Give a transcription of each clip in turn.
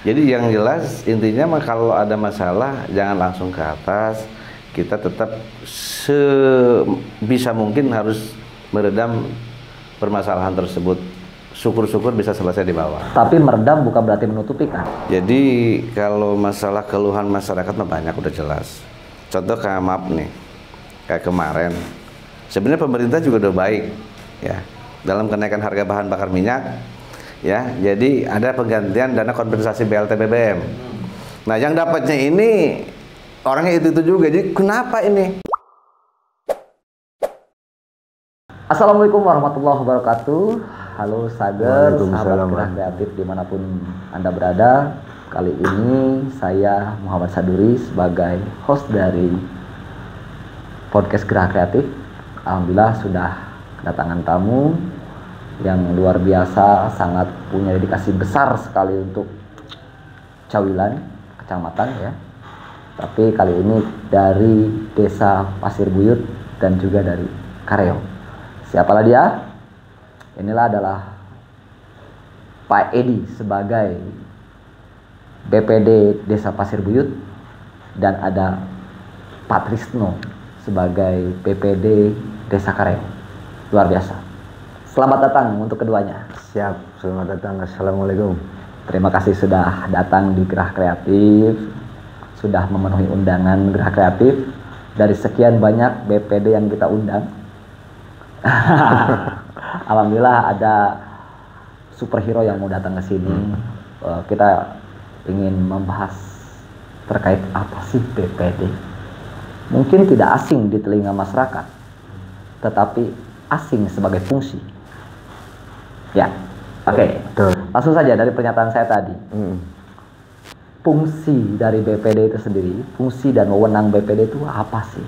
Jadi yang jelas intinya mah kalau ada masalah jangan langsung ke atas. Kita tetap sebisa mungkin harus meredam permasalahan tersebut. Syukur-syukur bisa selesai di bawah. Tapi meredam bukan berarti menutupi kan? Jadi kalau masalah keluhan masyarakat mah banyak udah jelas. Contoh kayak maaf nih, kayak kemarin. Sebenarnya pemerintah juga udah baik ya dalam kenaikan harga bahan bakar minyak ya. Jadi ada penggantian dana kompensasi BLT BBM. Nah yang dapatnya ini orangnya itu juga. Jadi kenapa ini? Assalamualaikum warahmatullahi wabarakatuh. Halo Sager, sahabat Gerak Kreatif dimanapun Anda berada. Kali ini saya Muhammad Saduri sebagai host dari podcast Gerak Kreatif. Alhamdulillah sudah kedatangan tamu yang luar biasa, sangat punya dedikasi besar sekali untuk Cawilan, kecamatan ya. Tapi kali ini dari Desa Pasir Buyut dan juga dari Kareo. Siapalah dia? Inilah adalah Pak Edi sebagai BPD Desa Pasir Buyut dan ada Pak Trisno sebagai BPD Desa Kareo. Luar biasa. Selamat datang untuk keduanya. Siap, selamat datang. Assalamualaikum. Terima kasih sudah datang di Gerak Kreatif, sudah memenuhi undangan Gerak Kreatif. Dari sekian banyak BPD yang kita undang, alhamdulillah ada superhero yang mau datang ke sini. Kita ingin membahas terkait apa sih BPD. Mungkin tidak asing di telinga masyarakat, tetapi asing sebagai fungsi. Ya, oke. Langsung saja dari pernyataan saya tadi. Fungsi dari BPD itu sendiri, fungsi dan wewenang BPD itu apa sih?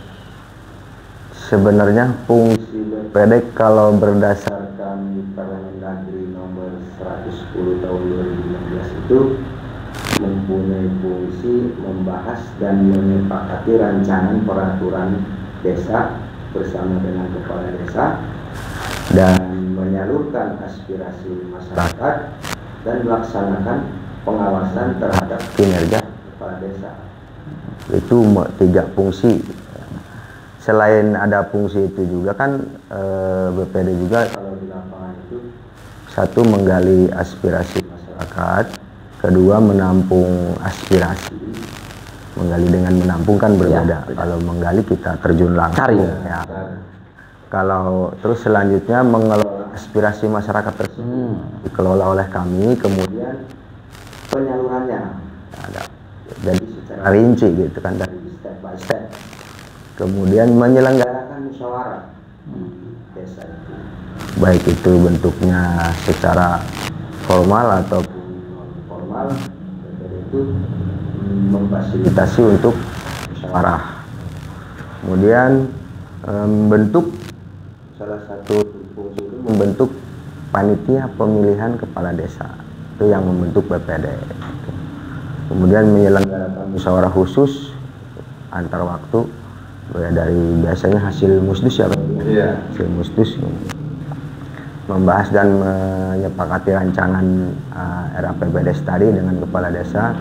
Sebenarnya fungsi BPD kalau berdasarkan Permendagri nomor 110 tahun 2016 itu mempunyai fungsi membahas dan menyepakati rancangan peraturan desa bersama dengan kepala desa dan menyalurkan aspirasi masyarakat dan melaksanakan pengawasan terhadap kinerja kepala desa. Itu 3 fungsi. Selain ada fungsi itu juga kan BPD juga kalau di lapangan itu satu menggali aspirasi masyarakat, kedua menampung aspirasi. Menggali dengan menampung kan berbeda. Ya, kalau menggali kita terjun langsung. Cari. Ya. Kalau terus selanjutnya mengelola aspirasi masyarakat tersebut dikelola oleh kami, kemudian penyalurannya ada. Jadi secara rinci gitu kan dari step by step. Kemudian menyelenggarakan musyawarah desa itu, baik itu bentuknya secara formal ataupun non formal. Itu memfasilitasi untuk musyawarah. Kemudian membentuk salah satu fungsi itu membentuk panitia pemilihan kepala desa, itu yang membentuk BPD. Kemudian menyelenggarakan musyawarah khusus antar waktu dari biasanya hasil musdus ya Pak? Iya. Hasil musdus membahas dan menyepakati rancangan RAPBDes tadi dengan kepala desa,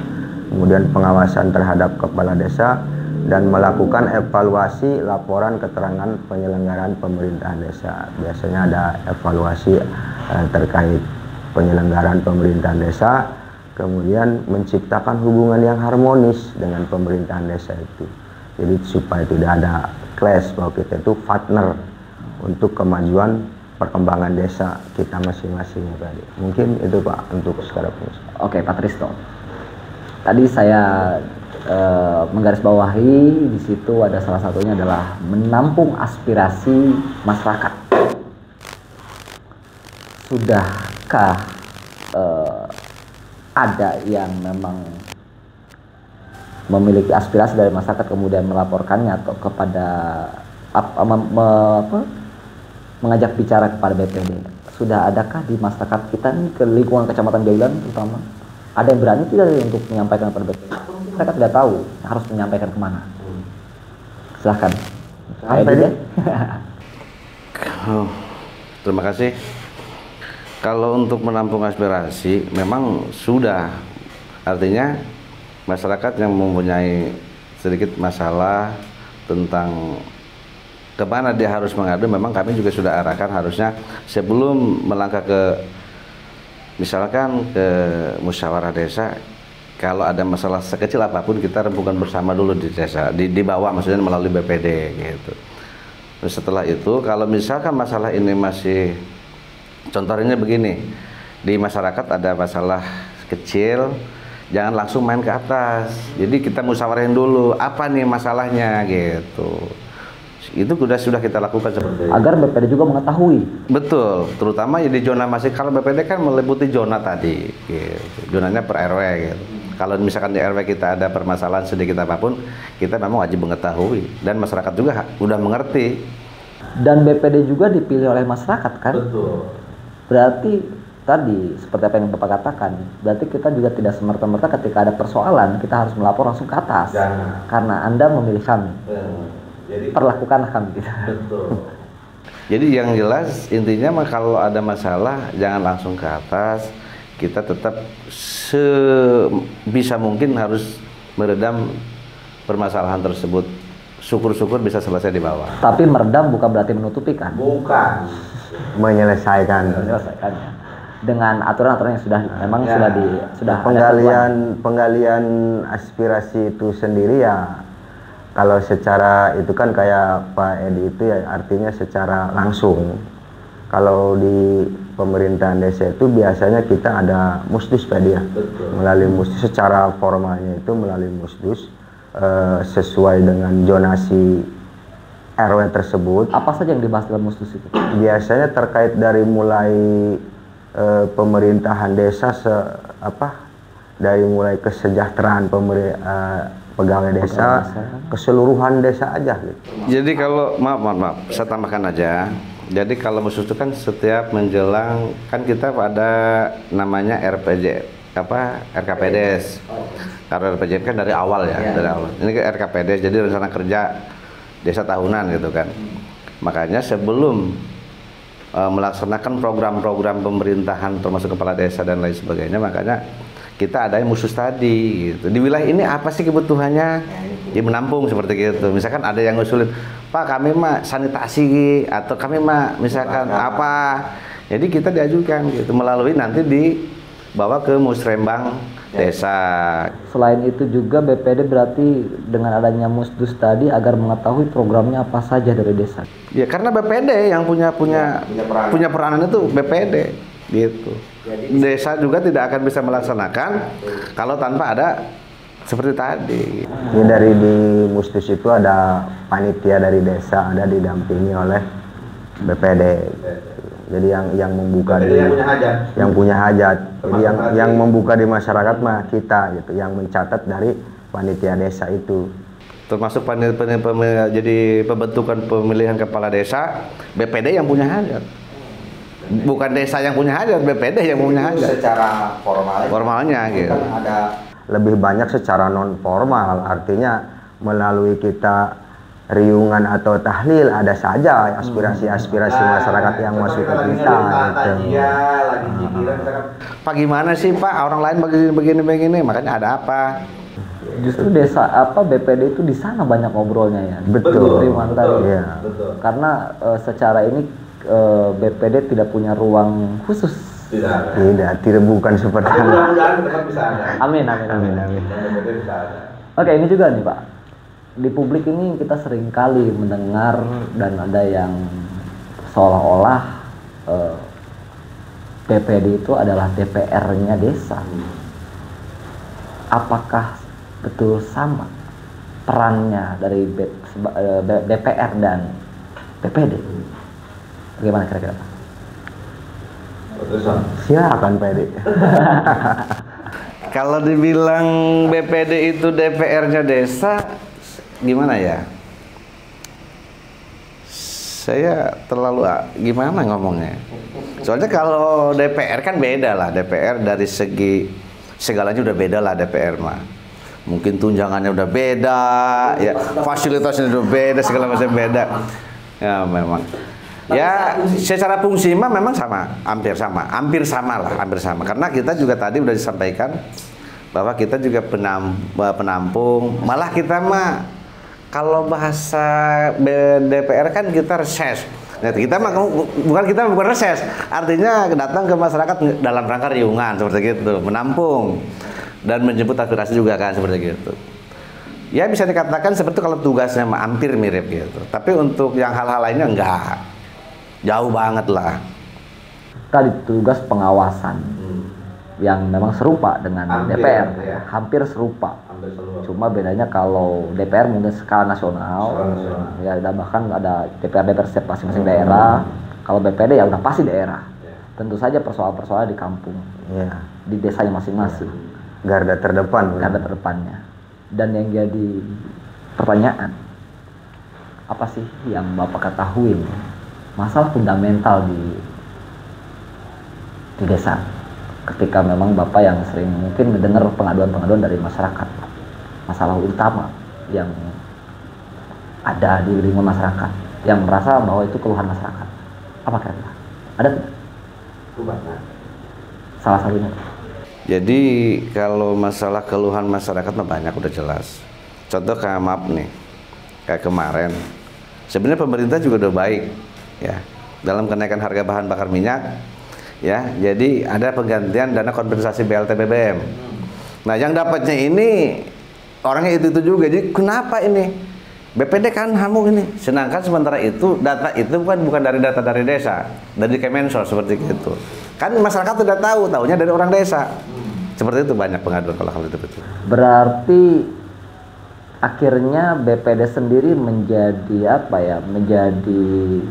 kemudian pengawasan terhadap kepala desa dan melakukan evaluasi laporan keterangan penyelenggaraan pemerintahan desa. Biasanya ada evaluasi terkait penyelenggaraan pemerintahan desa, kemudian menciptakan hubungan yang harmonis dengan pemerintahan desa itu. Jadi supaya tidak ada clash, bahwa kita itu partner untuk kemajuan perkembangan desa kita masing-masing. Mungkin itu Pak untuk sekarang. Oke Pak Trisno. Tadi saya menggarisbawahi di situ ada salah satunya adalah menampung aspirasi masyarakat. Sudahkah ada yang memang memiliki aspirasi dari masyarakat kemudian melaporkannya atau kepada mengajak bicara kepada BPD? Sudah adakah di masyarakat kita nih, ke lingkungan Kecamatan Cawilan terutama, ada yang berani tidak untuk menyampaikan kepada BPD? Mereka tidak tahu harus menyampaikan kemana. Silahkan. Terima kasih. Kalau untuk menampung aspirasi memang sudah Artinya masyarakat yang mempunyai sedikit masalah tentang kemana dia harus mengadu, memang kami juga sudah arahkan harusnya sebelum melangkah ke misalkan ke musyawarah desa, kalau ada masalah sekecil apapun kita rembukan bersama dulu di desa, di bawah, maksudnya melalui BPD gitu. Terus setelah itu kalau misalkan masalah ini masih, contohnya begini, di masyarakat ada masalah kecil, jangan langsung main ke atas. Jadi kita musyawarahin dulu apa nih masalahnya gitu. Itu sudah kita lakukan seperti itu. Agar BPD juga mengetahui. Betul, terutama ya di zona masing. Kalau BPD kan meliputi zona tadi, gitu. Zonanya per RW gitu. Kalau misalkan di RW kita ada permasalahan sedikit apapun, kita memang wajib mengetahui dan masyarakat juga udah mengerti. Dan BPD juga dipilih oleh masyarakat kan? Betul. Berarti tadi seperti apa yang Bapak katakan, berarti kita juga tidak semerta-merta ketika ada persoalan kita harus melapor langsung ke atas. Jangan. Karena Anda memilih kami. Jadi perlakukanlah kami gitu. betul. Jadi yang jelas intinya kalau ada masalah jangan langsung ke atas, kita tetap sebisa mungkin harus meredam permasalahan tersebut. Syukur-syukur bisa selesai di bawah. Tapi meredam bukan berarti menutupi kan? Bukan. Menyelesaikannya dengan aturan-aturan yang sudah memang sudah penggalian aspirasi itu sendiri ya. Kalau secara itu kan kayak Pak Edi itu ya artinya secara langsung. Kalau di pemerintahan desa itu biasanya kita ada musdus Pak Edi ya. Melalui musdus secara formalnya itu melalui musdus sesuai dengan zonasi RW tersebut. Apa saja yang dibahas dalam musdus itu? Biasanya terkait dari mulai pemerintahan desa dari mulai kesejahteraan pegawai desa, keseluruhan desa aja gitu. Jadi kalau maaf, saya tambahkan aja. Jadi kalau musdus itu kan setiap menjelang kan kita pada namanya RKPDS. Karena RKPDS kan dari awal ya, dari awal. Ini kan RKPDS, jadi rencana kerja desa tahunan gitu kan. Makanya sebelum melaksanakan program-program pemerintahan termasuk kepala desa dan lain sebagainya, makanya kita ada yang musdus tadi gitu. Di wilayah ini apa sih kebutuhannya? Ya menampung seperti gitu. Misalkan ada yang ngusulin, Pak kami mah sanitasi atau kami mah misalkan apa. Jadi kita diajukan gitu melalui nanti dibawa ke musrembang desa. Selain itu juga BPD berarti dengan adanya musdus tadi agar mengetahui programnya apa saja dari desa. Ya karena BPD yang punya peranan itu BPD gitu. Desa juga tidak akan bisa melaksanakan kalau tanpa ada seperti tadi. Ini dari di musdus itu ada panitia dari desa, ada didampingi oleh BPD. Jadi yang membuka yang punya hajat. Jadi yang membuka di masyarakat mah kita gitu, yang mencatat dari panitia desa itu. Termasuk jadi pembentukan pemilihan kepala desa, BPD yang punya hajat. Bukan desa yang punya hajat, BPD yang punya hajat. Secara formalnya gitu. Ada lebih banyak secara non formal, artinya melalui kita riungan atau tahlil ada saja aspirasi-aspirasi masyarakat yang masuk ke kita gitu. Pak gimana sih Pak, orang lain begini, makanya ada apa? Justru BPD itu di sana banyak ngobrolnya ya. Betul. Iya. Karena secara ini BPD tidak punya ruang khusus. Tidak bukan seperti itu. Amin. Oke, ini juga nih Pak. Di publik ini kita sering kali mendengar dan ada yang seolah-olah BPD itu adalah DPR-nya desa. Apakah betul sama perannya dari DPR dan BPD? Bagaimana kira-kira Pak? Silakan Pak Edi. Kalau dibilang BPD itu DPR-nya desa, gimana ya? Saya terlalu gimana ngomongnya? Soalnya kalau DPR kan beda lah, DPR dari segi segalanya udah beda lah DPR mah. Mungkin tunjangannya udah beda, ya fasilitasnya udah beda, segala macam beda. Ya memang. Ya secara fungsi memang sama, hampir sama lah. Karena kita juga tadi udah disampaikan bahwa kita juga penampung, malah kita mah kalau bahasa DPR kan kita reses. Nah, kita mah bukan reses, artinya datang ke masyarakat dalam rangka riungan seperti gitu, menampung dan menjemput aspirasi juga kan seperti gitu. Ya bisa dikatakan seperti kalau tugasnya hampir mirip gitu, tapi untuk yang hal-hal lainnya enggak, jauh banget lah. Tadi tugas pengawasan yang memang serupa dengan DPR, ya. hampir serupa. Cuma bedanya kalau DPR mungkin skala nasional, ya dan bahkan ada DPR setiap masing-masing daerah. Kalau BPD ya udah pasti daerah. Tentu saja persoalan-persoalan di kampung, di desanya masing-masing. Garda terdepannya. Dan yang jadi pertanyaan, apa sih yang Bapak ketahui masalah fundamental di desa? Ketika memang Bapak yang sering mungkin mendengar pengaduan-pengaduan dari masyarakat, masalah utama yang ada di lingkungan masyarakat, yang merasa bahwa itu keluhan masyarakat, apa kira-kira? Ada tidak? Salah satunya. Jadi kalau masalah keluhan masyarakat mah banyak, udah jelas. Contoh kayak maaf nih, kayak kemarin, sebenarnya pemerintah juga udah baik, ya, dalam kenaikan harga bahan bakar minyak. Ya, jadi ada penggantian dana kompensasi BLT BBM. Nah, yang dapatnya ini orangnya itu juga. Jadi kenapa ini BPD kan hamu ini? Sedangkan sementara itu data itu bukan dari data dari desa, dari Kemensos seperti itu. Kan masyarakat tidak tahunya dari orang desa. Seperti itu banyak pengaduan kalau hal itu betul. Berarti akhirnya BPD sendiri menjadi apa ya? Menjadi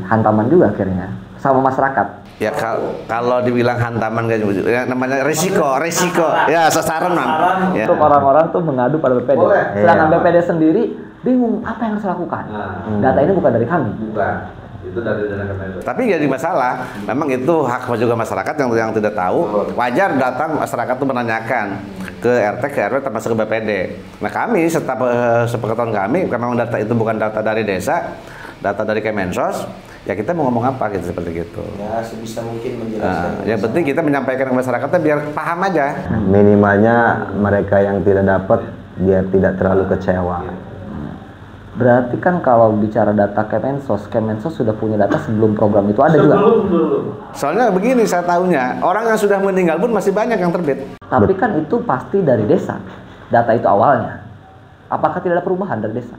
hantaman juga akhirnya sama masyarakat. Ya kalau dibilang hantaman kan ya, namanya resiko ya sasaran ya. Untuk orang-orang tuh mengadu pada BPD. Sedangkan BPD sendiri bingung apa yang harus dilakukan. Data ini bukan dari kami. Bukan. Itu dari dana Kemensos. Tapi jadi masalah, memang itu hak juga masyarakat yang tidak tahu. Wajar datang masyarakat tuh menanyakan ke RT ke RW termasuk ke BPD. Nah, kami sepengetahuan kami karena memang data itu bukan data dari desa, data dari Kemensos. Ya kita mau ngomong apa gitu seperti gitu. Ya sebisa mungkin menjelaskan. Yang penting kita menyampaikan ke masyarakatnya biar paham aja. Minimalnya mereka yang tidak dapat biar tidak terlalu kecewa. Berarti kan kalau bicara data Kemensos sudah punya data sebelum program itu ada juga. Soalnya begini saya tahunya, orang yang sudah meninggal pun masih banyak yang terbit. Tapi kan itu pasti dari desa. Data itu awalnya. Apakah tidak ada perubahan dari desa?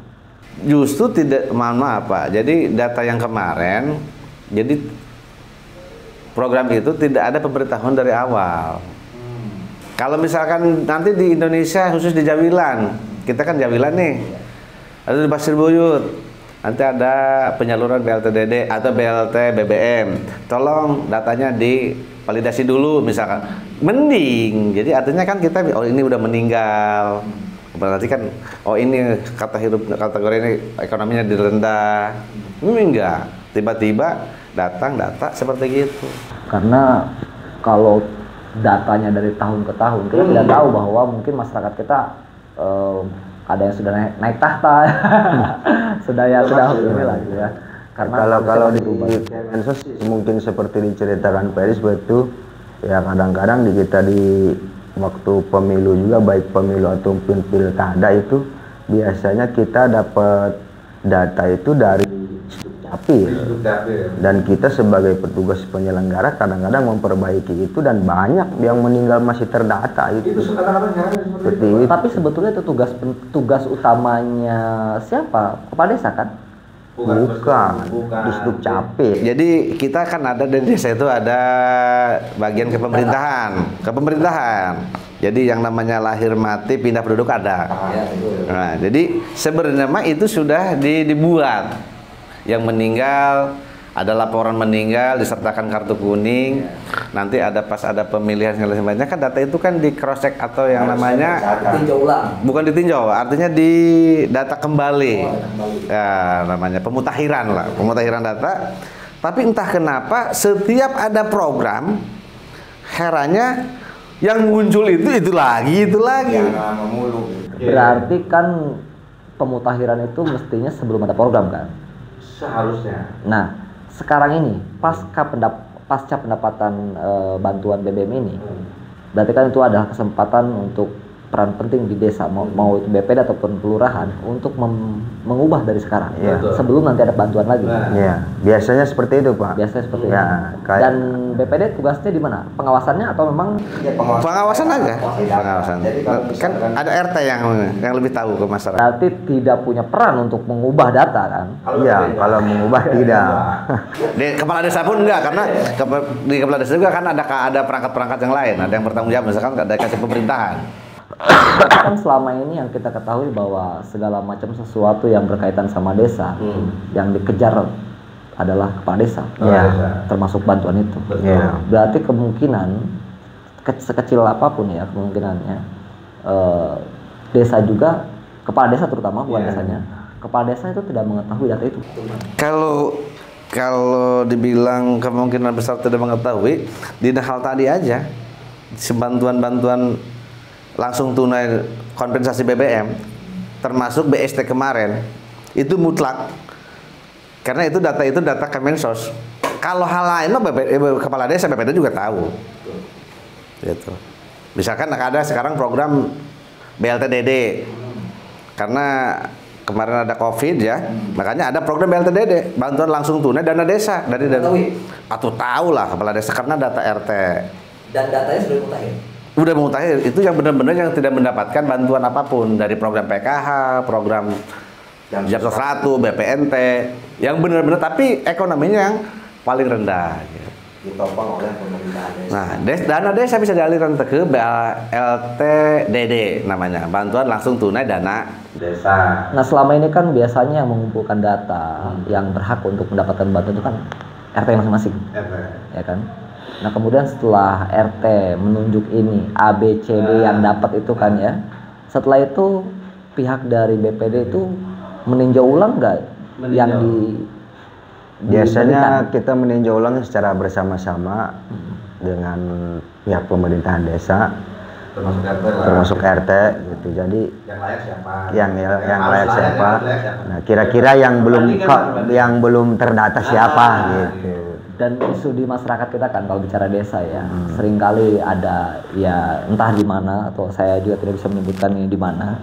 Justru tidak, mohon maaf Pak. Jadi data yang kemarin, jadi program itu tidak ada pemberitahuan dari awal. Kalau misalkan nanti di Indonesia khusus di Jawilan, kita kan Jawilan nih, ada di Pasir Buyut, nanti ada penyaluran BLTDD atau BLT BBM. Tolong datanya divalidasi dulu misalkan. Mending, jadi artinya kan kita, oh ini udah meninggal. Berarti kan, oh ini kategori ini ekonominya direndah. Ini enggak, tiba-tiba datang data seperti gitu. Karena kalau datanya dari tahun ke tahun, kita tidak tahu bahwa mungkin masyarakat kita ada yang sudah naik tahta, sudah ini lagi ya. Karena kalau di Kemensos mungkin seperti diceritakan Peris betul, ya kadang-kadang kita di waktu pemilu juga, baik pemilu ataupun pilkada itu biasanya kita dapat data itu dari Dukcapil, dan kita sebagai petugas penyelenggara kadang-kadang memperbaiki itu dan banyak yang meninggal masih terdata itu. Seperti itu. Tapi sebetulnya itu tugas utamanya siapa? Kepala desa kan? Bukan. Di Dukcapil. Jadi kita kan ada di desa itu ada bagian kepemerintahan. Jadi yang namanya lahir mati pindah penduduk ada. Nah, jadi sebenarnya itu sudah dibuat. Yang meninggal, ada laporan meninggal disertakan kartu kuning. Nanti pas ada pemilihan yang lainnya kan data itu kan di cross check atau yang namanya Ditinjau ulang. Bukan ditinjau, artinya di data kembali. Ya, namanya pemutahiran data. Tapi entah kenapa setiap ada program, herannya yang muncul itu lagi. Berarti kan pemutahiran itu mestinya sebelum ada program kan? Seharusnya. Nah, sekarang ini pasca pendapatan bantuan BBM ini, berarti kan itu adalah kesempatan untuk peran penting di desa, mau itu BPD ataupun kelurahan untuk mengubah dari sekarang sebelum nanti ada bantuan lagi. Iya, biasanya seperti itu, Pak. Biasanya seperti itu. Ya, Dan BPD tugasnya di mana? Pengawasannya atau memang Pengawasan aja. Pengawasan. Kan ada RT yang lebih tahu ke masyarakat. berarti tidak punya peran untuk mengubah data kan? Iya, kalau mengubah tidak. Di kepala desa pun enggak, karena di kepala desa juga kan ada perangkat-perangkat yang lain, ada yang bertanggung jawab, misalkan ada kasih pemerintahan. Kan selama ini yang kita ketahui bahwa segala macam sesuatu yang berkaitan sama desa yang dikejar adalah kepala desa, termasuk bantuan itu. Berarti kemungkinan sekecil apapun ya kemungkinannya desa juga, kepala desa terutama bukan desanya, kepala desa itu tidak mengetahui data itu. Kalau dibilang kemungkinan besar tidak mengetahui, di hal tadi aja, bantuan langsung tunai kompensasi BBM, termasuk BST kemarin, itu mutlak. Karena itu data Kemensos. Kalau hal lain mah kepala desa BPD juga tahu. Gitu. Misalkan ada sekarang program BLTDD. Karena kemarin ada Covid ya, makanya ada program BLTDD, bantuan langsung tunai dana desa dari dana. Atau tahu lah kepala desa karena data RT. Dan datanya sudah mutakhir. Udah mutakhir, itu yang benar-benar yang tidak mendapatkan bantuan apapun dari program PKH, program Jam Sosratu, BPNT, yang benar-benar tapi ekonominya yang paling rendah. Gitu. Ditopang oleh pemerintah desa. Nah, dana desa bisa dialirkan ke BLTDD namanya, bantuan langsung tunai dana desa. Nah selama ini kan biasanya yang mengumpulkan data yang berhak untuk mendapatkan bantuan itu kan RT masing-masing, ya kan? Nah kemudian setelah RT menunjuk ini A, B, C, D yang dapat itu kan ya, setelah itu pihak dari BPD itu meninjau ulang nggak yang biasanya kita meninjau ulang secara bersama-sama dengan pihak pemerintahan desa, termasuk RT gitu. Jadi yang layak siapa? Nah kira-kira yang belum terdata siapa gitu. Dan isu di masyarakat kita kan kalau bicara desa ya, seringkali ada ya entah di mana, atau saya juga tidak bisa menyebutkan ini di mana,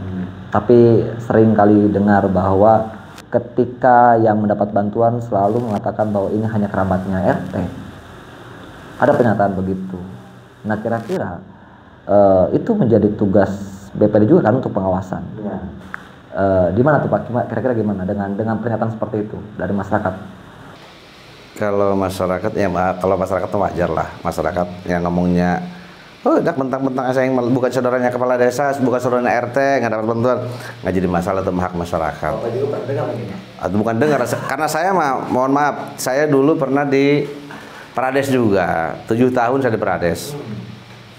tapi seringkali dengar bahwa ketika yang mendapat bantuan selalu mengatakan bahwa ini hanya kerabatnya RT. Ada pernyataan begitu. Nah kira-kira itu menjadi tugas BPD juga kan untuk pengawasan. Di mana tuh Pak? Kira-kira gimana dengan pernyataan seperti itu dari masyarakat? Kalau masyarakat ya, kalau masyarakat itu wajar lah, masyarakat yang ngomongnya udah mentang-mentang saya yang bukan saudaranya kepala desa, bukan saudaranya RT, nggak dapat bantuan, nggak jadi masalah, itu hak masyarakat. Atau bukan dengar, karena saya mohon maaf, saya dulu pernah di Prades juga, 7 tahun saya di Prades,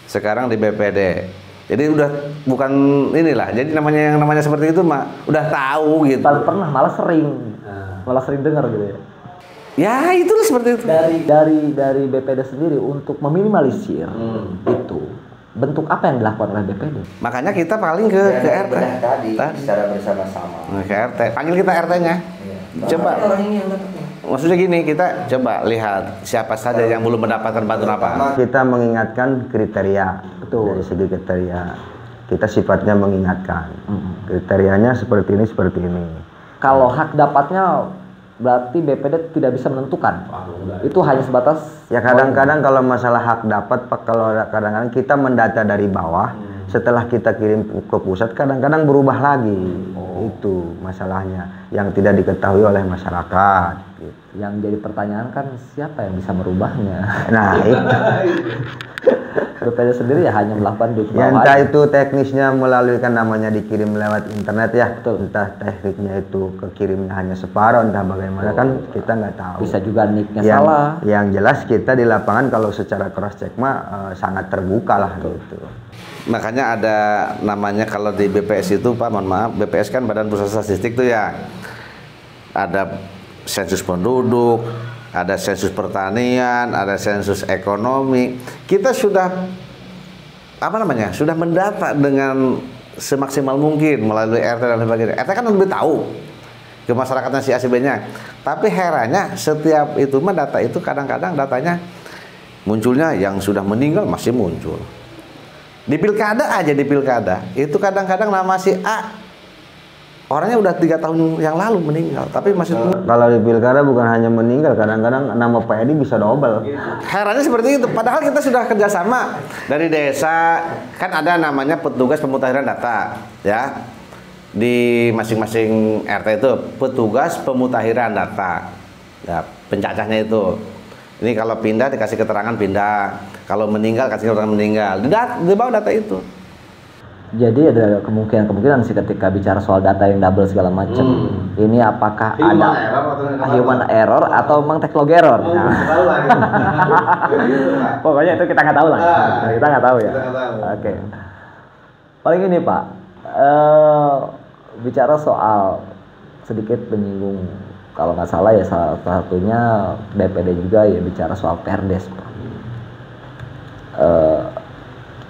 sekarang di BPD. Jadi udah bukan inilah, jadi namanya seperti itu udah tahu gitu. Pernah malah sering dengar gitu ya. Ya itulah seperti itu. Dari BPD sendiri untuk meminimalisir itu, bentuk apa yang dilakukan oleh BPD? Makanya kita paling ke RT tadi secara bersama-sama. Ke RT, panggil kita RT-nya. Coba. Maksudnya gini, kita coba lihat siapa saja yang belum mendapatkan bantuan apa. Kita mengingatkan kriteria. Betul. Dari segi kriteria, kita sifatnya mengingatkan. Kriterianya seperti ini. Kalau hak dapatnya berarti BPD tidak bisa menentukan. Itu hanya sebatas ya kadang-kadang kalau masalah hak dapat Pak, kalau kadang-kadang kita mendata dari bawah, setelah kita kirim ke pusat kadang-kadang berubah lagi. Itu masalahnya yang tidak diketahui oleh masyarakat gitu. Yang jadi pertanyaan kan siapa yang bisa merubahnya? Nah itu BPD sendiri ya hanya melakukan di bawah. Ya entah itu teknisnya melalui kan namanya dikirim lewat internet ya. Betul. Entah tekniknya itu kekirimnya hanya separuh, entah bagaimana kan kita nggak tahu. Bisa juga nicknya salah. Yang jelas kita di lapangan kalau secara cross check sangat terbuka lah gitu. Makanya ada namanya kalau di BPS itu Pak, mohon maaf, BPS kan Badan Pusat Statistik tuh ya. Ada sensus penduduk, ada sensus pertanian, ada sensus ekonomi. Kita sudah sudah mendata dengan semaksimal mungkin melalui RT dan sebagainya. RT kan lebih tahu ke masyarakatnya si ACB-nya. Tapi herannya setiap itu data itu kadang-kadang datanya munculnya yang sudah meninggal masih muncul. Di pilkada aja, di pilkada itu kadang-kadang nama si A orangnya udah 3 tahun yang lalu meninggal, tapi masih kalau di pilkada bukan hanya meninggal, kadang-kadang nama Pak Edi bisa double. Herannya seperti itu. Padahal kita sudah kerjasama dari desa, kan ada namanya petugas pemutakhiran data, ya di masing-masing RT itu petugas pemutakhiran data, ya pencacahnya itu. Ini kalau pindah dikasih keterangan pindah, kalau meninggal kasih keterangan meninggal. Di bawah data itu. Jadi ada kemungkinan sih ketika bicara soal data yang double segala macam. Ini apakah ada human error atau memang teknologi error? Nah. Pokoknya itu kita nggak tahu lah. Kita nggak tahu ya. Oke. Paling ini Pak, bicara soal sedikit menyinggung, kalau nggak salah ya salah satunya BPD juga ya bicara soal Perdes Pak.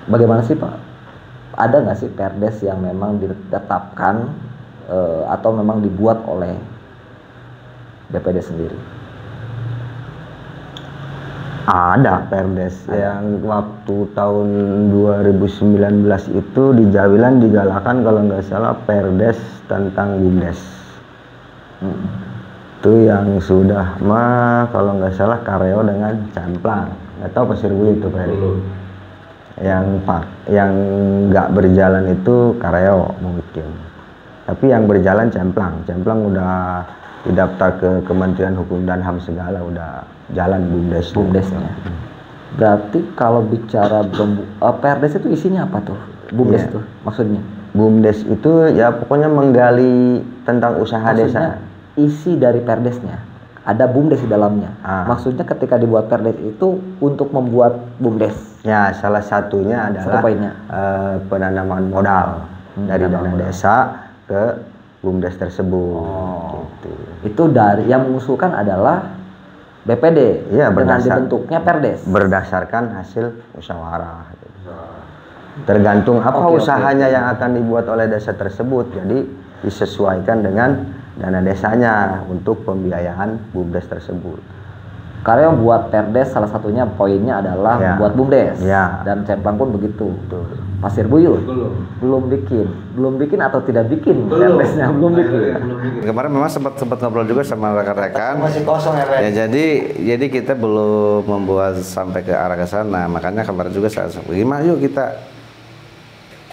Bagaimana sih Pak? Ada nggak sih Perdes yang memang ditetapkan atau memang dibuat oleh BPD sendiri? Ada Perdes yang waktu tahun 2019 itu di Jawilan digalakan kalau nggak salah Perdes tentang BUMDes. Itu yang sudah kalau nggak salah Kareo dengan Camplang, nggak tahu Pasir Buyut itu Perdes. Yang nggak berjalan itu Kareo mungkin, tapi yang berjalan Camplang udah didaftar ke Kementerian Hukum dan HAM segala, udah jalan BUMDesnya. Berarti kalau bicara Perdes itu isinya apa tuh? BUMDes itu maksudnya? BUMDes itu ya pokoknya menggali tentang usaha maksudnya, desa. Isi dari Perdesnya ada BUMDes di dalamnya. Maksudnya ketika dibuat Perdes itu untuk membuat BUMDes. Ya, salah satunya adalah penanaman modal dari dana desa ke BUMDes tersebut. Gitu. Itu dari yang mengusulkan adalah BPD ya, dengan dibentuknya Perdes. Berdasarkan hasil musyawarah. Tergantung apa usahanya yang akan dibuat oleh desa tersebut. Jadi disesuaikan dengan dana desanya untuk pembiayaan BUMDes tersebut. Karena yang buat Perdes salah satunya poinnya adalah buat BUMDes. Dan Camplang pun begitu. Pasir Buyut belum bikin atau tidak bikin Perdesnya belum bikin. Kemarin memang sempat ngobrol juga sama rekan-rekan. Masih kosong ya, ya jadi kita belum membuat sampai ke arah ke sana. Makanya kemarin juga saya gimana yuk kita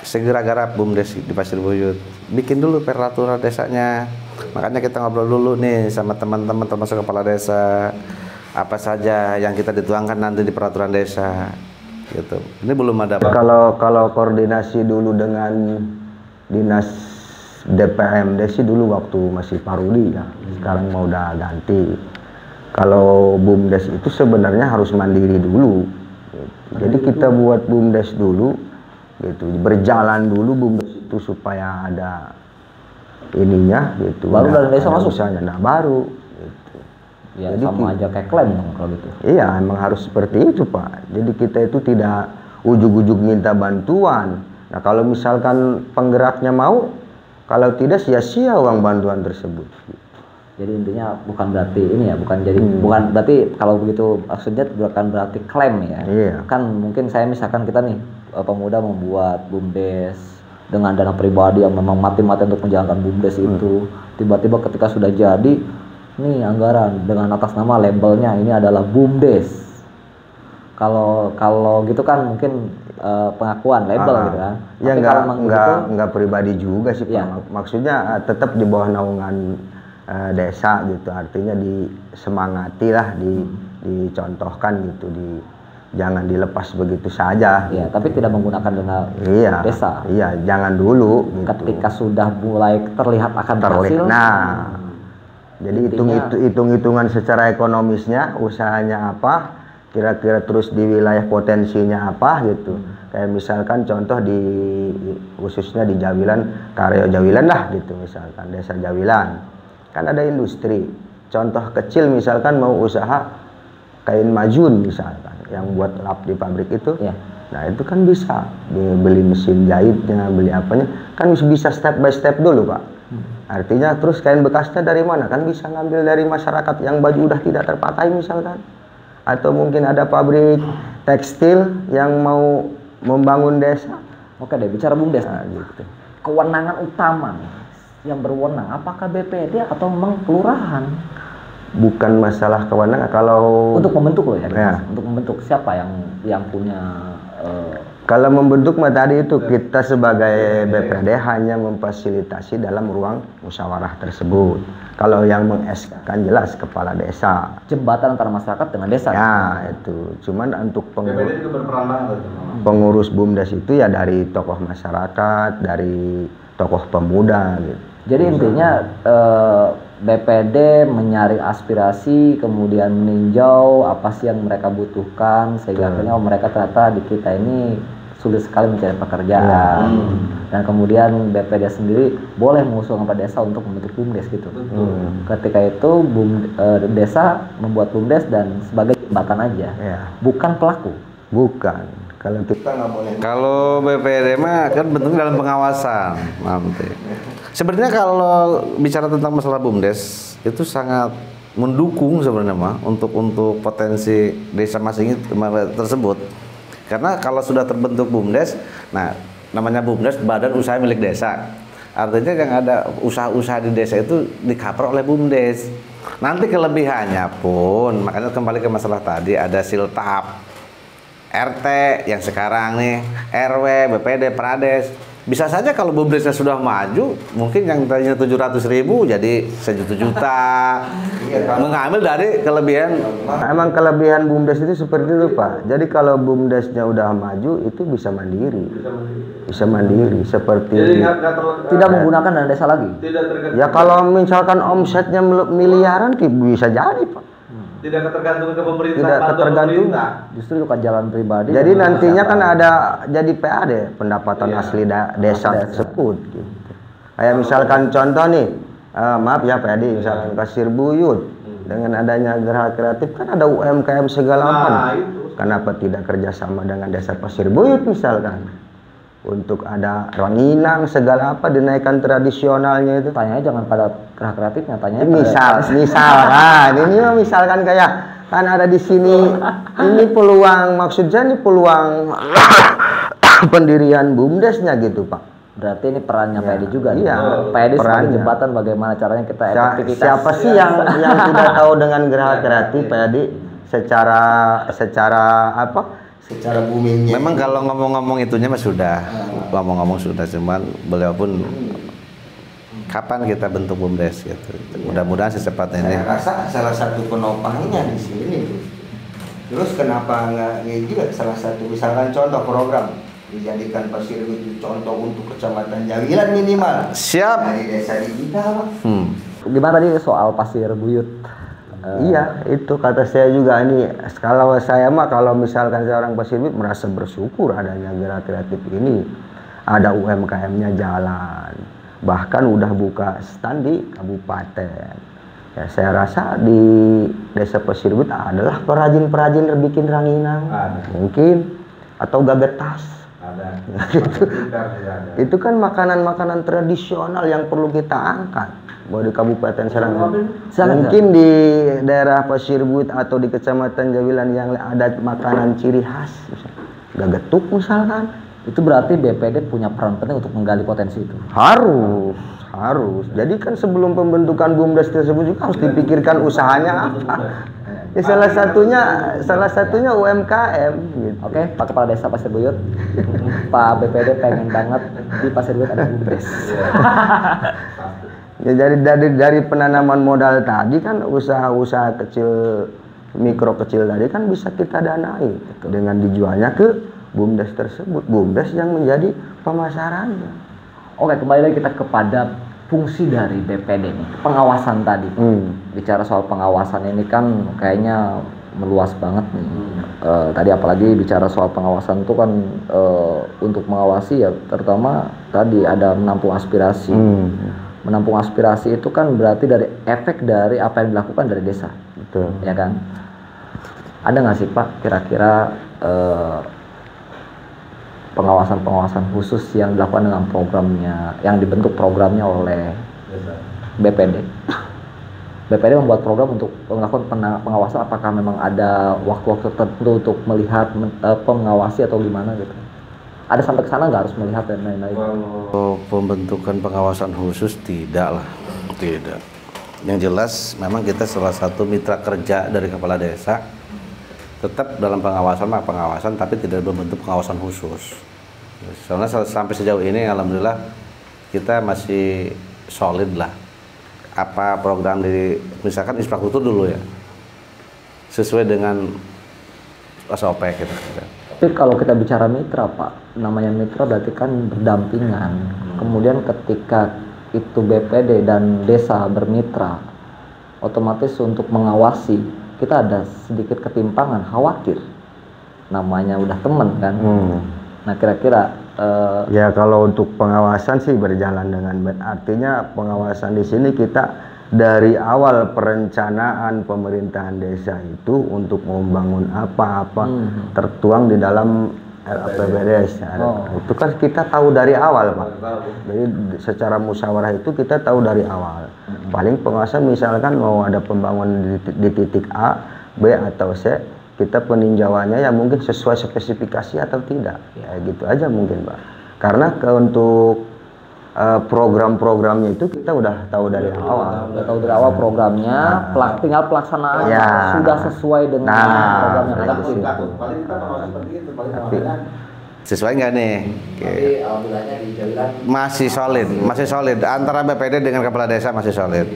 segera garap BUMDes di Pasir Buyut. Bikin dulu peraturan desanya. Makanya kita ngobrol dulu nih sama teman-teman termasuk kepala desa. Apa saja yang kita dituangkan nanti di peraturan desa gitu. Ini belum ada. Kalau koordinasi dulu dengan dinas DPM Desi dulu waktu masih Pak Rudi ya. Sekarang mau udah ganti. Kalau BUMDes itu sebenarnya harus mandiri dulu. Jadi kita buat BUMDes dulu gitu. Berjalan dulu BUMDes itu supaya ada ininya gitu. Baru dari desa masuk. Nah, baru. Ya, jadi sama aja kayak klaim dong kalau gitu. Iya, emang harus seperti itu Pak. Jadi kita itu tidak ujug-ujug minta bantuan. Nah kalau misalkan penggeraknya mau, kalau tidak sia-sia uang bantuan tersebut. Jadi intinya bukan berarti ini ya, bukan berarti kalau begitu maksudnya bukan berarti klaim ya. Iya. Kan mungkin saya misalkan kita nih pemuda membuat BUMDes dengan dana pribadi yang memang mati-mati untuk menjalankan BUMDes itu, tiba-tiba ketika sudah jadi nih anggaran dengan atas nama labelnya ini adalah BUMDes. Kalau gitu kan mungkin pengakuan label gitu kan. Ya nggak pribadi juga sih Pak. Ya. Maksudnya tetap di bawah naungan desa gitu. Artinya disemangati lah, dicontohkan gitu, jangan dilepas begitu saja. Iya, tapi tidak menggunakan dana desa. Iya, jangan dulu. Gitu. Ketika sudah mulai terlihat akan berhasil. Nah. Jadi hitung-hitungan secara ekonomisnya, usahanya apa, kira-kira terus di wilayah potensinya apa gitu. Kayak misalkan contoh khususnya di Jawilan, Kareo Jawilan lah gitu misalkan, desa Jawilan. Kan ada industri. Contoh kecil misalkan mau usaha kain majun misalkan, yang buat lap di pabrik itu. Ya. Nah itu kan bisa beli mesin jahitnya, beli apanya, kan bisa step by step dulu Pak. Artinya terus kain bekasnya dari mana? Kan bisa ngambil dari masyarakat yang baju udah tidak terpakai misalkan. Atau mungkin ada pabrik tekstil yang mau membangun desa. Oke deh, bicara BUMDes. Nah, gitu. Kewenangan utama nih, yang berwenang apakah BPD atau memang kelurahan? Bukan masalah kewenangan kalau Untuk membentuk loh ya, Ya. untuk membentuk siapa yang punya kalau membentuk mah tadi itu kita sebagai BPD hanya memfasilitasi dalam ruang musyawarah tersebut. Kalau yang meng-SK-kan jelas kepala desa. jembatan antara masyarakat dengan desa? Ya, itu. Cuman untuk BPD juga berperan banget. pengurus BUMDes itu ya dari tokoh masyarakat, dari tokoh pemuda gitu. Jadi intinya BPD menyaring aspirasi, kemudian meninjau apa sih yang mereka butuhkan, sehingga akhirnya mereka ternyata di kita ini sulit sekali mencari pekerjaan. Dan kemudian BPD sendiri boleh mengusulkan pada desa untuk membentuk BUMDes gitu. Ketika itu desa membuat BUMDes dan sebagai jembatan aja, Ya, bukan pelaku. bukan. Kalau kita nggak boleh. Kalau BPD mah kan bentuknya dalam pengawasan nanti. Sebenarnya kalau bicara tentang masalah BUMDes itu sangat mendukung sebenarnya mah untuk potensi desa masing tersebut. Karena kalau sudah terbentuk BUMDes, nah namanya BUMDes badan usaha milik desa. Artinya yang ada usaha-usaha di desa itu di-cover oleh BUMDes. Nanti kelebihannya pun, makanya kembali ke masalah tadi ada siltap. RT yang sekarang nih, RW, BPD, Prades. Bisa saja kalau BUMDesnya sudah maju, mungkin yang tadinya 700.000 jadi 1 juta. Mengambil dari kelebihan. Emang kelebihan BUMDes itu seperti itu, Pak. Jadi kalau BUMDesnya udah maju itu bisa mandiri. Bisa mandiri seperti Tidak menggunakan dana desa lagi. ya kalau misalkan omsetnya miliaran bisa jadi, Pak. Tidak ketergantungan ke pemerintah. Tidak ketergantungan. Justru itu kan jalan pribadi. Jadi dan nantinya siapa? kan ada jadi PAD pendapatan asli desa tersebut gitu. Kayak misalkan contoh nih, maaf ya PAD, misalkan Pasir Buyut dengan adanya Geraha Kreatif kan ada UMKM segala macam. Kenapa tidak kerjasama dengan desa Pasir Buyut misalkan? Untuk ada ranginang segala apa dinaikkan tradisionalnya itu. Tanyanya jangan pada Geraha Kreatifnya, tanyanya Ini misalkan ini mah misalkan kayak kan ada di sini ini peluang maksudnya ini peluang pendirian BUMDesnya gitu, Pak. Berarti ini perannya PAD juga. Iya, PAD sebagai perannya. jembatan bagaimana caranya kita efektivitas. Siapa sih yang tidak tahu dengan Geraha Kreatif PAD secara apa? Secara boomingnya. Memang kalau ngomong-ngomong itunya mah sudah, ngomong-ngomong sudah, cuman beliau pun kapan kita bentuk BUMDes gitu. Mudah-mudahan secepatnya ini. Saya rasa salah satu penopangnya di sini. Terus kenapa nggak ini juga salah satu misalkan contoh program dijadikan Pasir Buyut contoh untuk kecamatan Jawilan minimal. Siap. Dari desa digital. Gimana tadi soal Pasir Buyut? Iya, itu kata saya juga ini. Kalau saya mah kalau misalkan saya orang Pasir Buyut merasa bersyukur adanya Geraha Kreatif ini. Ada UMKM-nya jalan. Bahkan udah buka stand di kabupaten. Ya, saya rasa di desa Pasir Buyut adalah perajin-perajin bikin ranginang. Mungkin atau gagetas. Ada. Itu kan makanan-makanan tradisional yang perlu kita angkat. Bahwa di Kabupaten Serang mungkin di daerah Pasir Buyut atau di Kecamatan Jawilan yang ada makanan ciri khas gagetuk misalkan, Itu berarti BPD punya peran penting untuk menggali potensi itu. harus jadi kan sebelum pembentukan BUMDes tersebut juga harus dipikirkan usahanya apa ya, salah satunya UMKM gitu. Oke, Pak Kepala Desa Pasir Buyut, Pak BPD pengen banget di Pasir Buyut ada BUMDes. Ya, dari penanaman modal tadi kan usaha-usaha kecil mikro kecil tadi kan bisa kita danai dengan dijualnya ke BUMDes tersebut, BUMDes yang menjadi pemasarannya. Oke, kembali lagi kita kepada fungsi dari BPD nih, pengawasan tadi. Bicara soal pengawasan ini kan kayaknya meluas banget nih. Tadi apalagi bicara soal pengawasan itu kan untuk mengawasi ya terutama tadi ada menampung aspirasi. Menampung aspirasi itu kan berarti dari efek dari apa yang dilakukan dari desa. Betul. Ya kan? Ada nggak sih Pak kira-kira pengawasan-pengawasan khusus yang dilakukan dengan programnya, yang dibentuk programnya oleh BPD? BPD membuat program untuk melakukan pengawasan, apakah memang ada waktu-waktu tertentu untuk melihat, mengawasi atau gimana gitu? Ada sampai ke sana nggak harus melihat dan lain-lain? Kalau pembentukan pengawasan khusus tidak lah, tidak. Yang jelas memang kita salah satu mitra kerja dari kepala desa, tetap dalam pengawasan tapi tidak berbentuk pengawasan khusus. Soalnya sampai sejauh ini alhamdulillah kita masih solid lah. Apa program di misalkan infrastruktur dulu ya, sesuai dengan SOP kita. Tapi kalau kita bicara mitra Pak, namanya mitra berarti kan berdampingan. Kemudian ketika itu BPD dan desa bermitra, otomatis untuk mengawasi kita ada sedikit ketimpangan, khawatir. Namanya udah temen kan. Nah kira-kira ya kalau untuk pengawasan sih berjalan dengan baik. Artinya pengawasan di sini kita dari awal perencanaan pemerintahan desa itu untuk membangun apa-apa tertuang di dalam RAPBDes. Itu kan kita tahu dari awal Pak. Jadi secara musyawarah itu kita tahu dari awal. Paling pengawasan misalkan mau ada pembangunan di titik A, B atau C, kita peninjauannya ya mungkin sesuai spesifikasi atau tidak. Ya gitu aja mungkin Pak. Karena untuk program-programnya itu kita udah tahu dari awal. Udah tahu dari awal programnya, tinggal pelaksanaan sudah sesuai dengan program yang ada di situ. Paling kita pengawasan seperti itu, sesuai nggak nih? Tapi alhamdulillahnya di Jawilan masih solid antara BPD dengan kepala desa masih solid.